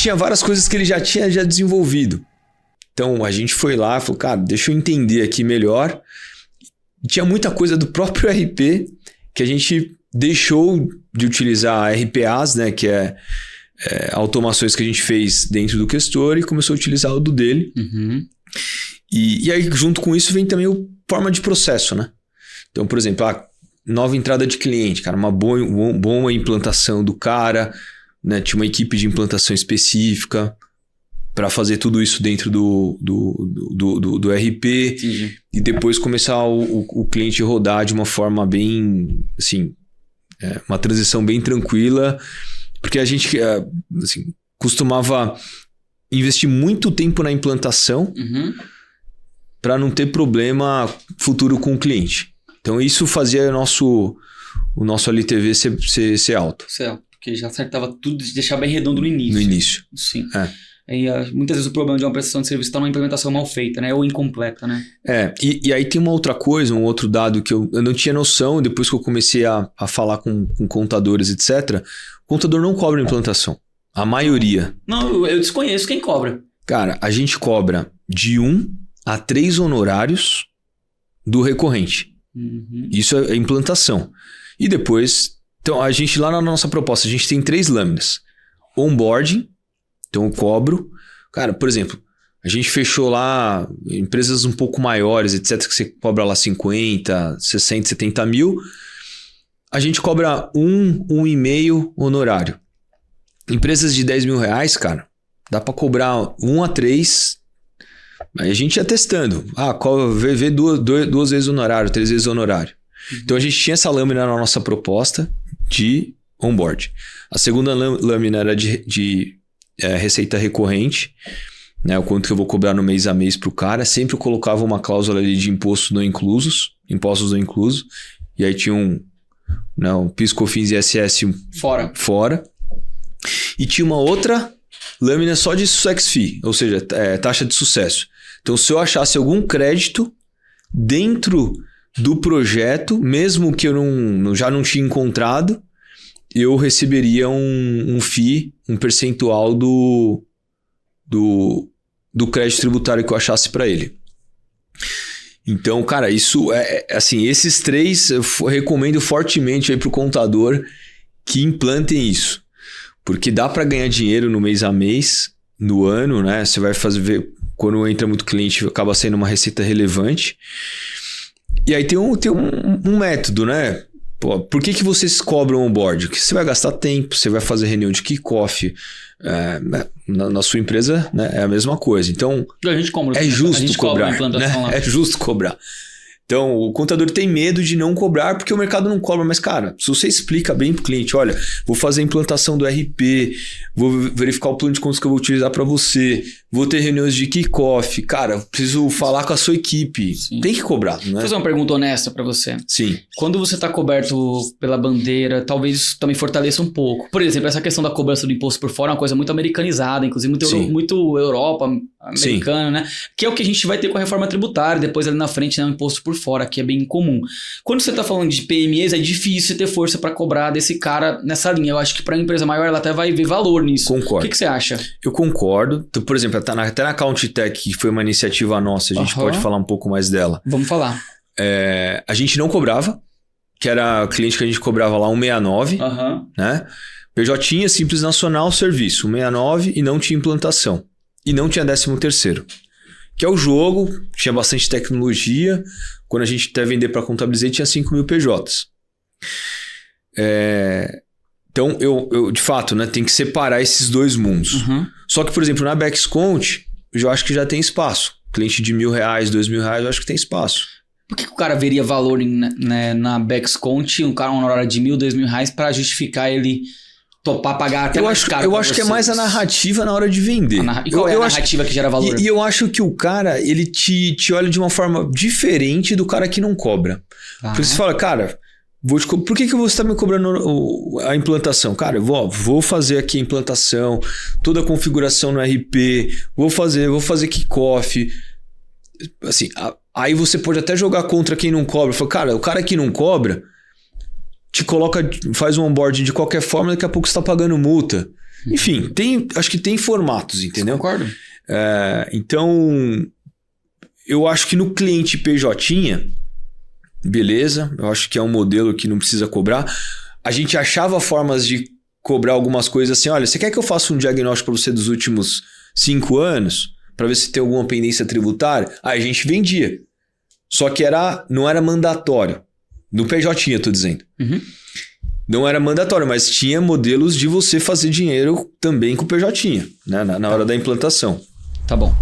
tinha várias coisas que ele já tinha desenvolvido. Então a gente foi lá e falou, cara, deixa eu entender aqui melhor. E tinha muita coisa do próprio RP que a gente deixou de utilizar RPAs, né, que é automações que a gente fez dentro do Questor, e começou a utilizar o do dele. Uhum. E aí, junto com isso, vem também a forma de processo, né? Então, por exemplo, nova entrada de cliente, cara, uma boa implantação do cara, né? Tinha uma equipe de implantação específica para fazer tudo isso dentro do RP. Entendi. E depois começar o cliente rodar de uma forma bem, assim, uma transição bem tranquila, porque a gente assim, costumava investir muito tempo na implantação para não ter problema futuro com o cliente. Então isso fazia o nosso LTV ser alto. Certo, porque já acertava tudo, deixar bem redondo no início. No início. Sim. E, muitas vezes o problema de uma prestação de serviço está numa implementação mal feita, né? Ou incompleta, né? E aí tem uma outra coisa, um outro dado que eu não tinha noção, depois que eu comecei a falar com contadores, etc. O contador não cobra implantação. A maioria. Não, eu desconheço quem cobra. Cara, a gente cobra de 1 a 3 honorários do recorrente. Isso é implantação. E depois, então a gente lá na nossa proposta, a gente tem 3 lâminas. Onboarding, então eu cobro. Cara, por exemplo, a gente fechou lá empresas um pouco maiores, etc, que você cobra lá 50, 60, 70 mil. A gente cobra 1,5 honorário. Empresas de 10 mil reais, cara, dá para cobrar 1 a 3. Aí a gente ia testando. Vê 2 vezes honorário, 3 vezes honorário. Então a gente tinha essa lâmina na nossa proposta de onboard. A segunda lâmina era de receita recorrente, né? O quanto que eu vou cobrar no mês a mês pro cara. Sempre eu colocava uma cláusula ali de impostos não inclusos. E aí tinha um PIS, COFINS e ISS fora. E tinha uma outra lâmina só de success fee, ou seja, taxa de sucesso. Então, se eu achasse algum crédito dentro do projeto, mesmo que eu já não tinha encontrado, eu receberia um FII, um percentual do crédito tributário que eu achasse para ele. Então, cara, isso assim, esses 3 eu recomendo fortemente aí pro contador que implantem isso. Porque dá para ganhar dinheiro no mês a mês, no ano, né? Você vai ver, quando entra muito cliente, acaba sendo uma receita relevante. E aí tem um método, né? Pô, por que vocês cobram onboard? Porque você vai gastar tempo, você vai fazer reunião de kickoff. Na sua empresa, né, é a mesma coisa. Então, a gente cobra, é justo cobrar. Né? É justo cobrar. Então, o contador tem medo de não cobrar porque o mercado não cobra. Mas, cara, se você explica bem para o cliente, olha, vou fazer a implantação do RP, vou verificar o plano de contas que eu vou utilizar para você, vou ter reuniões de kickoff, cara, preciso falar com a sua equipe. Sim. Tem que cobrar, né? Vou fazer uma pergunta honesta para você. Sim. Quando você está coberto pela bandeira, talvez isso também fortaleça um pouco. Por exemplo, essa questão da cobrança do imposto por fora é uma coisa muito americanizada, inclusive muito Europa americana, né? Que é o que a gente vai ter com a reforma tributária, depois ali na frente, né, o imposto por fora, que é bem comum. Quando você está falando de PMEs, é difícil você ter força para cobrar desse cara nessa linha. Eu acho que para a empresa maior, ela até vai ver valor nisso. Concordo. O que você acha? Eu concordo. Então, por exemplo, até na CountTech, que foi uma iniciativa nossa, a gente pode falar um pouco mais dela. Vamos falar. A gente não cobrava, que era cliente que a gente cobrava lá 169, né? PJ Simples Nacional Serviço, 169 e não tinha implantação. E não tinha 13º. Que é o jogo, tinha bastante tecnologia. Quando a gente até vender para contabilizar, tinha 5 mil PJs. Então, eu de fato, né, tem que separar esses 2 mundos. Só que, por exemplo, na Bexcount, eu acho que já tem espaço. Cliente de R$1.000, R$2.000, eu acho que tem espaço. Por que o cara veria valor na Bexcount, um honorário de R$1.000, R$2.000 para justificar ele topar pagar até mais caro? Eu acho que é mais a narrativa na hora de vender. E qual é a narrativa que gera valor? E eu acho que o cara, ele te olha de uma forma diferente do cara que não cobra. Porque você fala, cara, por que você está me cobrando a implantação? Cara, eu vou fazer aqui a implantação, toda a configuração no RP, vou fazer kickoff. Assim, aí você pode até jogar contra quem não cobra. Fala, cara, o cara que não cobra, faz um onboarding de qualquer forma, daqui a pouco você está pagando multa. Enfim, acho que tem formatos, entendeu? Concordo. Então, eu acho que no cliente PJ, beleza, eu acho que é um modelo que não precisa cobrar. A gente achava formas de cobrar algumas coisas assim, olha, você quer que eu faça um diagnóstico para você dos últimos 5 anos? Para ver se tem alguma pendência tributária? A gente vendia. Só que não era mandatório. No PJ, eu tô dizendo. Uhum. Não era mandatório, mas tinha modelos de você fazer dinheiro também com o PJ, né? Na hora da implantação. Tá bom.